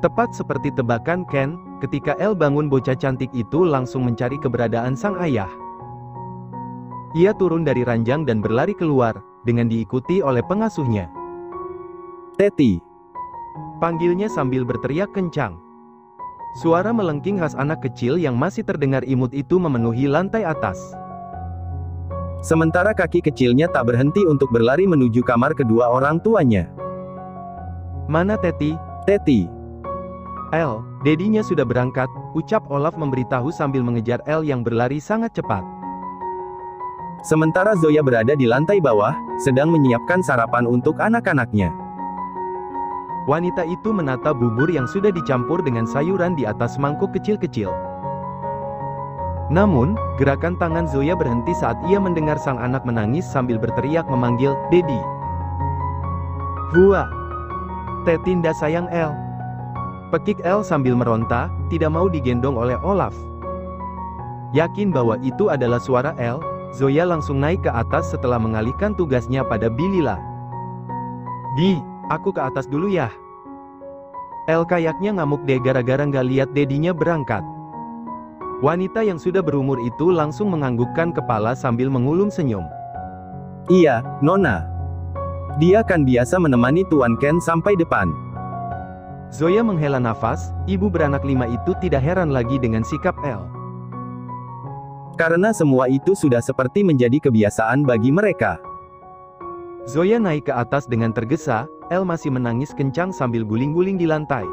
Tepat seperti tebakan Ken, ketika Elle bangun bocah cantik itu langsung mencari keberadaan sang ayah. Ia turun dari ranjang dan berlari keluar, dengan diikuti oleh pengasuhnya. Teti, Panggilnya sambil berteriak kencang. Suara melengking khas anak kecil yang masih terdengar imut itu memenuhi lantai atas. sementara kaki kecilnya tak berhenti untuk berlari menuju kamar kedua orang tuanya. Mana Teti? Teti, Elle, dedinya sudah berangkat, ucap Olaf memberitahu sambil mengejar Elle yang berlari sangat cepat. sementara Zoya berada di lantai bawah, sedang menyiapkan sarapan untuk anak-anaknya. Wanita itu menata bubur yang sudah dicampur dengan sayuran di atas mangkuk kecil-kecil. Namun, gerakan tangan Zoya berhenti saat ia mendengar sang anak menangis sambil berteriak memanggil, "Dedi." "Hua! Tetinda sayang Elle." Pekik Elle sambil meronta, tidak mau digendong oleh Olaf. Yakin bahwa itu adalah suara Elle, Zoya langsung naik ke atas setelah mengalihkan tugasnya pada Bilila. "Di, aku ke atas dulu ya." Elle kayaknya ngamuk deh gara-gara nggak lihat dedinya berangkat. Wanita yang sudah berumur itu langsung menganggukkan kepala sambil mengulum senyum. "Iya, Nona. Dia kan biasa menemani Tuan Ken sampai depan." Zoya menghela nafas, ibu beranak 5 itu tidak heran lagi dengan sikap Elle. Karena semua itu sudah seperti menjadi kebiasaan bagi mereka. Zoya naik ke atas dengan tergesa, Elle masih menangis kencang sambil guling-guling di lantai.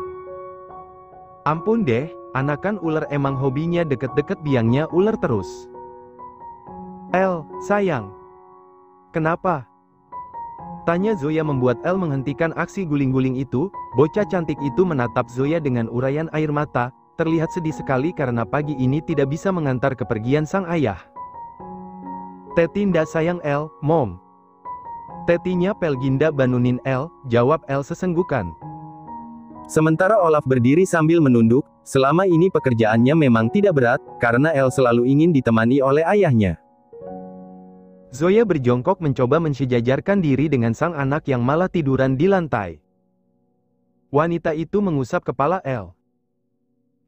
"Ampun deh, anakan ular emang hobinya deket-deket biangnya ular terus." "Elle, sayang. Kenapa?" tanya Zoya membuat Elle menghentikan aksi guling-guling itu. Bocah cantik itu menatap Zoya dengan uraian air mata, terlihat sedih sekali karena pagi ini tidak bisa mengantar kepergian sang ayah. "Tetinda sayang Elle, Mom." "Tetinya Pelginda banunin Elle," jawab Elle sesenggukan. Sementara Olaf berdiri sambil menunduk, selama ini pekerjaannya memang tidak berat, karena Elle selalu ingin ditemani oleh ayahnya. Zoya berjongkok mencoba mensejajarkan diri dengan sang anak yang malah tiduran di lantai. Wanita itu mengusap kepala Elle.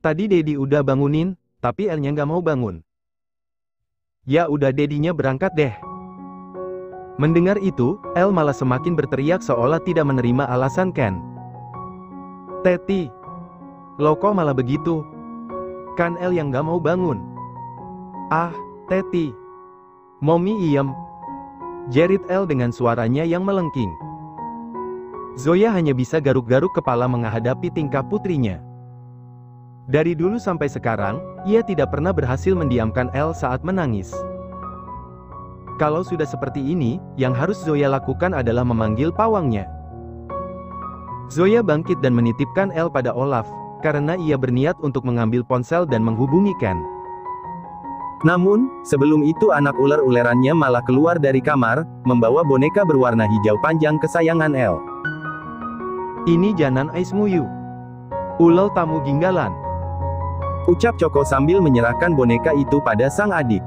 "Tadi Dedi udah bangunin, tapi Elle-nya nggak mau bangun." "Ya udah dedinya berangkat deh." Mendengar itu, Elle malah semakin berteriak seolah tidak menerima alasan Ken. "Teti, lo kok malah begitu? Kan Elle yang nggak mau bangun." "Ah, Teti. Mommy iem," jerit Elle dengan suaranya yang melengking. Zoya hanya bisa garuk-garuk kepala menghadapi tingkah putrinya. Dari dulu sampai sekarang, ia tidak pernah berhasil mendiamkan Elle saat menangis. Kalau sudah seperti ini, yang harus Zoya lakukan adalah memanggil pawangnya. Zoya bangkit dan menitipkan Elle pada Olaf, karena ia berniat untuk mengambil ponsel dan menghubungi Ken. Namun, sebelum itu anak ular-ulerannya malah keluar dari kamar, membawa boneka berwarna hijau panjang kesayangan Elle. "Ini Janan Aismuyu. Ulel tamu ginggalan," ucap Choco sambil menyerahkan boneka itu pada sang adik.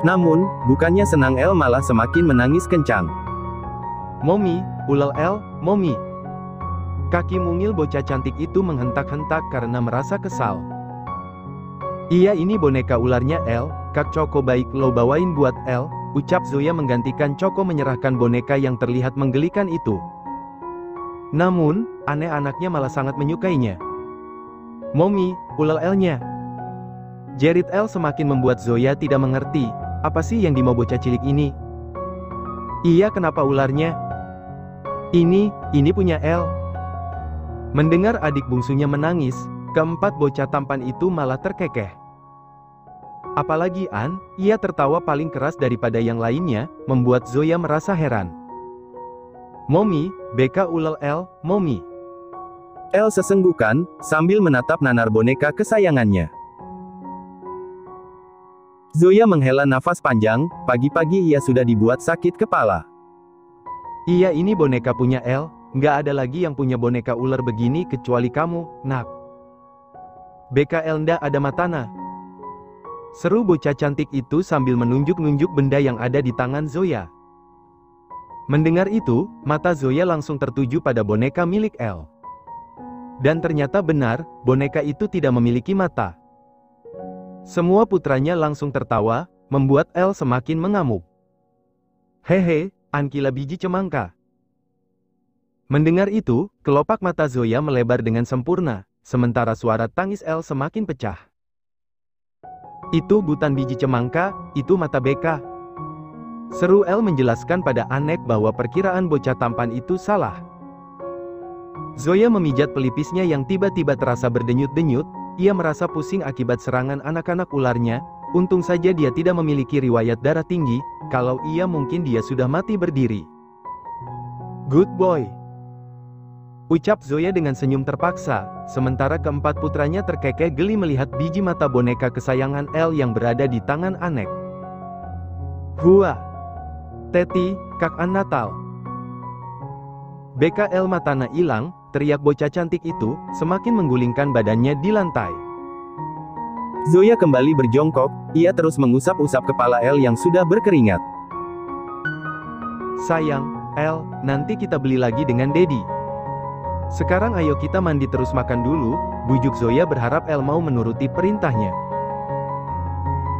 Namun, bukannya senang Elle malah semakin menangis kencang. "Mommy, ulel Elle, Mommy." Kaki mungil bocah cantik itu menghentak-hentak karena merasa kesal. "Iya ini boneka ularnya Elle, Kak Choco baik lo bawain buat Elle," ucap Zoya menggantikan Choco menyerahkan boneka yang terlihat menggelikan itu. Namun, aneh anaknya malah sangat menyukainya. "Mommy, ulel Elle-nya," jerit Elle semakin membuat Zoya tidak mengerti, apa sih yang dimau bocah cilik ini? "Iya kenapa ularnya? Ini punya Elle." Mendengar adik bungsunya menangis, keempat bocah tampan itu malah terkekeh. Apalagi An, ia tertawa paling keras daripada yang lainnya, membuat Zoya merasa heran. "Mommy, beka ulel Elle, Mommy." Elle sesenggukan, sambil menatap nanar boneka kesayangannya. Zoya menghela nafas panjang, pagi-pagi ia sudah dibuat sakit kepala. "Iya ini boneka punya Elle, nggak ada lagi yang punya boneka ular begini kecuali kamu, nak. Beka Elle ndak ada matana," seru bocah cantik itu sambil menunjuk-nunjuk benda yang ada di tangan Zoya. Mendengar itu, mata Zoya langsung tertuju pada boneka milik Elle. Dan ternyata benar, boneka itu tidak memiliki mata. Semua putranya langsung tertawa, membuat El semakin mengamuk. Hehe, Ankila biji cemangka. Mendengar itu, kelopak mata Zoya melebar dengan sempurna, sementara suara tangis El semakin pecah. Itu bukan biji cemangka, itu mata beka. Seru El menjelaskan pada Anek bahwa perkiraan bocah tampan itu salah. Zoya memijat pelipisnya yang tiba-tiba terasa berdenyut-denyut, ia merasa pusing akibat serangan anak-anak ularnya, untung saja dia tidak memiliki riwayat darah tinggi, kalau iya mungkin dia sudah mati berdiri. Good boy, ucap Zoya dengan senyum terpaksa, sementara keempat putranya terkekeh geli melihat biji mata boneka kesayangan El yang berada di tangan Anek. Hua! Teti, Kak-an Natal! BKL matana hilang, teriak bocah cantik itu, semakin menggulingkan badannya di lantai. Zoya kembali berjongkok, ia terus mengusap-usap kepala El yang sudah berkeringat. Sayang, El, nanti kita beli lagi dengan Dedi. Sekarang ayo kita mandi terus makan dulu, bujuk Zoya berharap El mau menuruti perintahnya.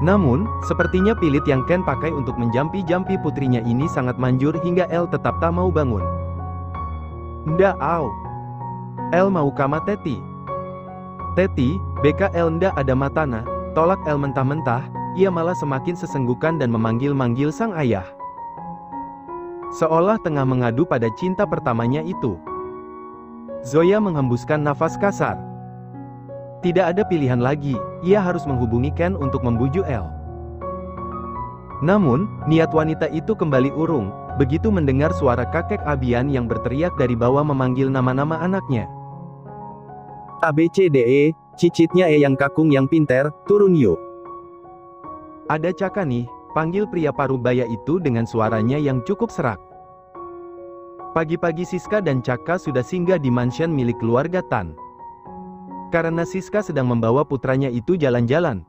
Namun, sepertinya pilit yang Ken pakai untuk menjampi-jampi putrinya ini sangat manjur hingga El tetap tak mau bangun. Ndak au. El mau kama Teti. Teti, BKL ndak ada matana, tolak El mentah-mentah, ia malah semakin sesenggukan dan memanggil-manggil sang ayah. Seolah tengah mengadu pada cinta pertamanya itu. Zoya menghembuskan nafas kasar. Tidak ada pilihan lagi, ia harus menghubungi Ken untuk membujuk El. Namun, niat wanita itu kembali urung, begitu mendengar suara kakek Abian yang berteriak dari bawah memanggil nama-nama anaknya. ABCDE, cicitnya yang kakung yang pinter, turun yuk. Ada Caka nih, panggil pria parubaya itu dengan suaranya yang cukup serak. Pagi-pagi Siska dan Caka sudah singgah di mansion milik keluarga Tan. Karena Siska sedang membawa putranya itu jalan-jalan.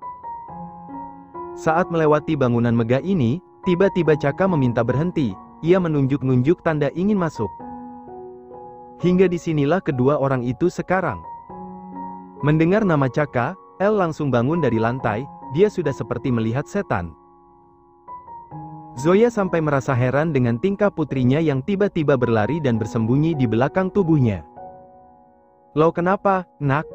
Saat melewati bangunan megah ini, tiba-tiba Caka meminta berhenti, ia menunjuk-nunjuk tanda ingin masuk. Hingga disinilah kedua orang itu sekarang. Mendengar nama Caka, El langsung bangun dari lantai, dia sudah seperti melihat setan. Zoya sampai merasa heran dengan tingkah putrinya yang tiba-tiba berlari dan bersembunyi di belakang tubuhnya. Lo kenapa, nak?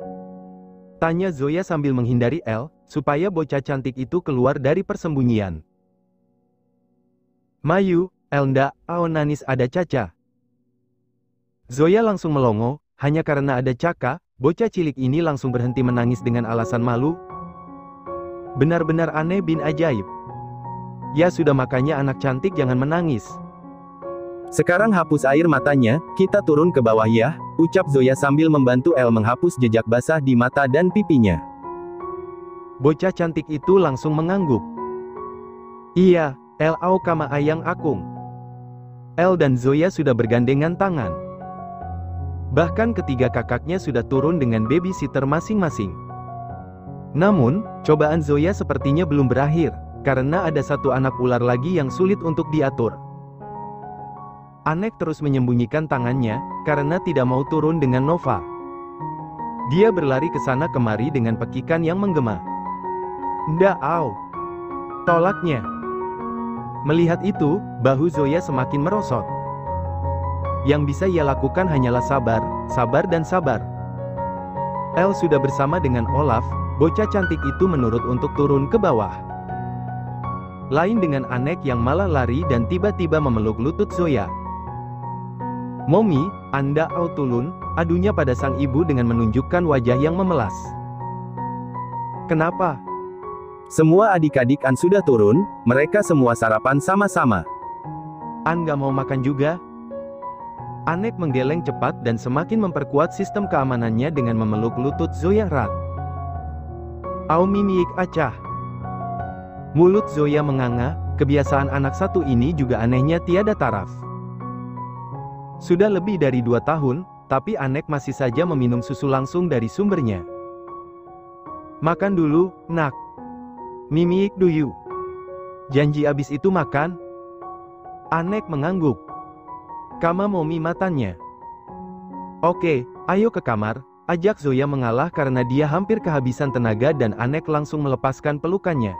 Tanya Zoya sambil menghindari El, supaya bocah cantik itu keluar dari persembunyian. Mayu, El ndak, nanis ada Caca. Zoya langsung melongo, hanya karena ada Caka, bocah cilik ini langsung berhenti menangis dengan alasan malu. Benar-benar aneh bin ajaib. Ya sudah makanya anak cantik jangan menangis. Sekarang hapus air matanya, kita turun ke bawah ya, ucap Zoya sambil membantu El menghapus jejak basah di mata dan pipinya. Bocah cantik itu langsung mengangguk. Iya, El au kama ayang akung. El dan Zoya sudah bergandengan tangan. Bahkan ketiga kakaknya sudah turun dengan babysitter masing-masing. Namun, cobaan Zoya sepertinya belum berakhir, karena ada satu anak ular lagi yang sulit untuk diatur. Anek terus menyembunyikan tangannya, karena tidak mau turun dengan Nova. Dia berlari ke sana kemari dengan pekikan yang menggema. Ndak au. Tolaknya. Melihat itu, bahu Zoya semakin merosot. Yang bisa ia lakukan hanyalah sabar, sabar dan sabar. El sudah bersama dengan Olaf, bocah cantik itu menurut untuk turun ke bawah. Lain dengan Anek yang malah lari dan tiba-tiba memeluk lutut Zoya. Momi, Anda au tulun, adunya pada sang ibu dengan menunjukkan wajah yang memelas. Kenapa? Semua adik-adik An sudah turun, mereka semua sarapan sama-sama. An gak mau makan juga? Anek menggeleng cepat dan semakin memperkuat sistem keamanannya dengan memeluk lutut Zoya erat. Au mimiik acah. Mulut Zoya menganga, kebiasaan anak satu ini juga anehnya tiada taraf. Sudah lebih dari 2 tahun, tapi Anek masih saja meminum susu langsung dari sumbernya. Makan dulu, nak. Mimiik duyu. Janji abis itu makan? Anek mengangguk. Kama momi matanya. Oke, ayo ke kamar, ajak Zoya mengalah karena dia hampir kehabisan tenaga dan Anek langsung melepaskan pelukannya.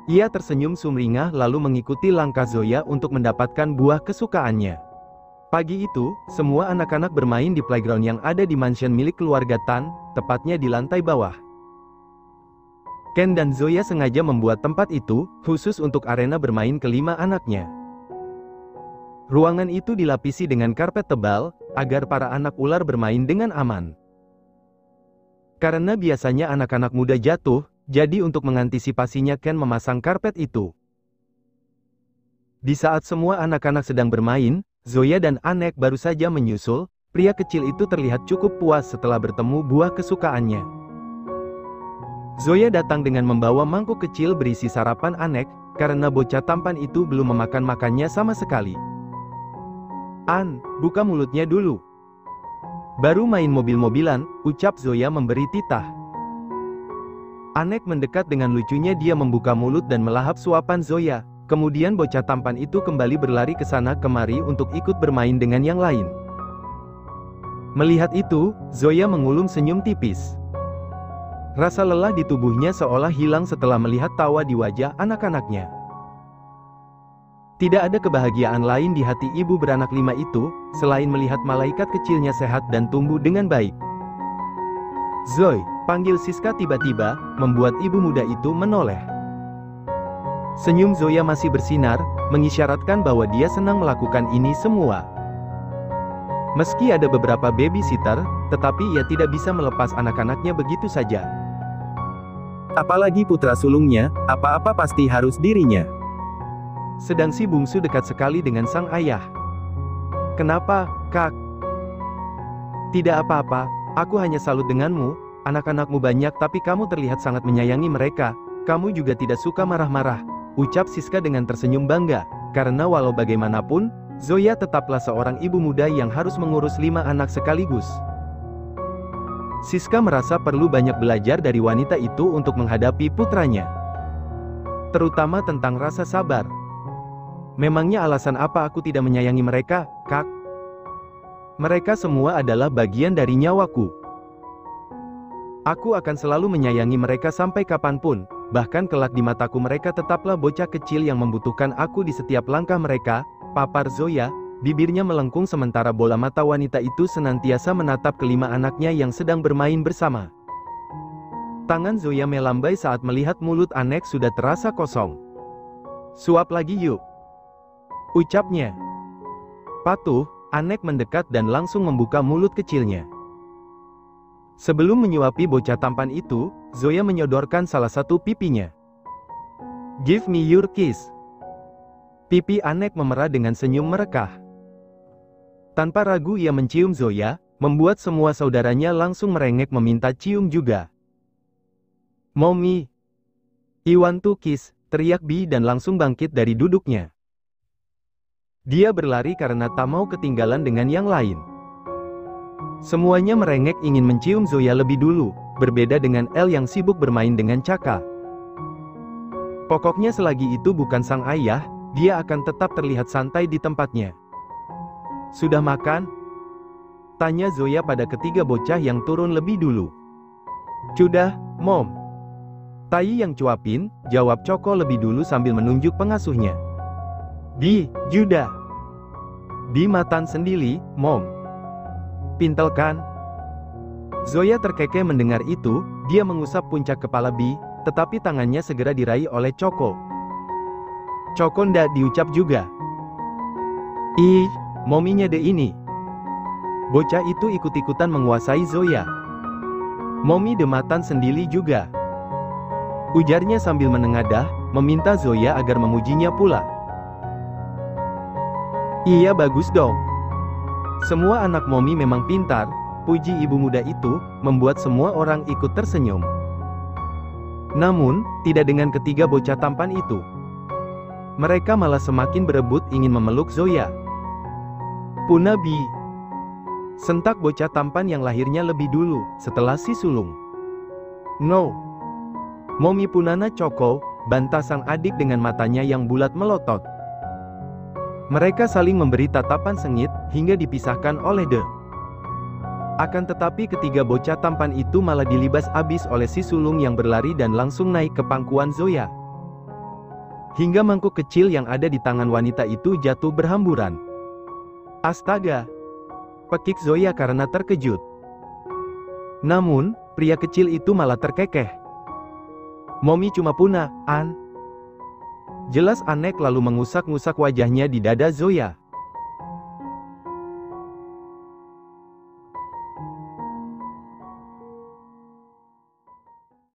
Ia tersenyum sumringah lalu mengikuti langkah Zoya untuk mendapatkan buah kesukaannya. Pagi itu, semua anak-anak bermain di playground yang ada di mansion milik keluarga Tan, tepatnya di lantai bawah. Ken dan Zoya sengaja membuat tempat itu, khusus untuk arena bermain kelima anaknya. Ruangan itu dilapisi dengan karpet tebal, agar para anak ular bermain dengan aman. Karena biasanya anak-anak muda jatuh, jadi untuk mengantisipasinya Ken memasang karpet itu. Di saat semua anak-anak sedang bermain, Zoya dan Anek baru saja menyusul, pria kecil itu terlihat cukup puas setelah bertemu buah kesukaannya. Zoya datang dengan membawa mangkuk kecil berisi sarapan Anek, karena bocah tampan itu belum memakan makannya sama sekali. An, buka mulutnya dulu. Baru main mobil-mobilan, ucap Zoya memberi titah. Anek mendekat dengan lucunya dia membuka mulut dan melahap suapan Zoya. Kemudian bocah tampan itu kembali berlari ke sana kemari untuk ikut bermain dengan yang lain. Melihat itu, Zoya mengulum senyum tipis. Rasa lelah di tubuhnya seolah hilang setelah melihat tawa di wajah anak-anaknya. Tidak ada kebahagiaan lain di hati ibu beranak 5 itu, selain melihat malaikat kecilnya sehat dan tumbuh dengan baik. Zoe, panggil Siska tiba-tiba, membuat ibu muda itu menoleh. Senyum Zoya masih bersinar, mengisyaratkan bahwa dia senang melakukan ini semua. Meski ada beberapa babysitter, tetapi ia tidak bisa melepas anak-anaknya begitu saja. Apalagi putra sulungnya, apa-apa pasti harus dirinya. Sedang si bungsu dekat sekali dengan sang ayah. Kenapa, Kak? Tidak apa-apa, aku hanya salut denganmu, anak-anakmu banyak tapi kamu terlihat sangat menyayangi mereka, kamu juga tidak suka marah-marah, ucap Siska dengan tersenyum bangga, karena walau bagaimanapun, Zoya tetaplah seorang ibu muda yang harus mengurus 5 anak sekaligus. Siska merasa perlu banyak belajar dari wanita itu untuk menghadapi putranya. Terutama tentang rasa sabar. Memangnya alasan apa aku tidak menyayangi mereka, Kak? Mereka semua adalah bagian dari nyawaku. Aku akan selalu menyayangi mereka sampai kapanpun, bahkan kelak di mataku mereka tetaplah bocah kecil yang membutuhkan aku di setiap langkah mereka, papar Zoya, bibirnya melengkung sementara bola mata wanita itu senantiasa menatap kelima anaknya yang sedang bermain bersama. Tangan Zoya melambai saat melihat mulut Anek sudah terasa kosong. Suap lagi yuk, ucapnya. Patuh, Anek mendekat dan langsung membuka mulut kecilnya. Sebelum menyuapi bocah tampan itu, Zoya menyodorkan salah satu pipinya. Give me your kiss. Pipi Anek memerah dengan senyum merekah. Tanpa ragu ia mencium Zoya, membuat semua saudaranya langsung merengek meminta cium juga. Mommy, I want to kiss, teriak Bi dan langsung bangkit dari duduknya. Dia berlari karena tak mau ketinggalan dengan yang lain. Semuanya merengek ingin mencium Zoya lebih dulu, berbeda dengan El yang sibuk bermain dengan Chaka. Pokoknya selagi itu bukan sang ayah, dia akan tetap terlihat santai di tempatnya. Sudah makan? Tanya Zoya pada ketiga bocah yang turun lebih dulu. Sudah, Mom. Tai yang cuapin, jawab Choco lebih dulu sambil menunjuk pengasuhnya. Di, Juda. Di Matan sendiri, Mom. Pintel kan? Zoya terkekeh mendengar itu, dia mengusap puncak kepala Bi, tetapi tangannya segera diraih oleh Choco. Choco ndak diucap juga. Ih, mominya deh ini. Bocah itu ikut-ikutan menguasai Zoya. Momi de Matan sendiri juga. Ujarnya sambil menengadah, meminta Zoya agar memujinya pula. Iya bagus dong. Semua anak Momi memang pintar, puji ibu muda itu, membuat semua orang ikut tersenyum. Namun, tidak dengan ketiga bocah tampan itu. Mereka malah semakin berebut ingin memeluk Zoya. Puna Bi. Sentak bocah tampan yang lahirnya lebih dulu, setelah si sulung. No. Momi Punana Choco, bantah sang adik dengan matanya yang bulat melotot. Mereka saling memberi tatapan sengit, hingga dipisahkan oleh Akan tetapi ketiga bocah tampan itu malah dilibas abis oleh si sulung yang berlari dan langsung naik ke pangkuan Zoya. Hingga mangkuk kecil yang ada di tangan wanita itu jatuh berhamburan. Astaga! Pekik Zoya karena terkejut. Namun, pria kecil itu malah terkekeh. Momi cuma punah, An. Jelas Anek lalu mengusap-ngusap wajahnya di dada Zoya.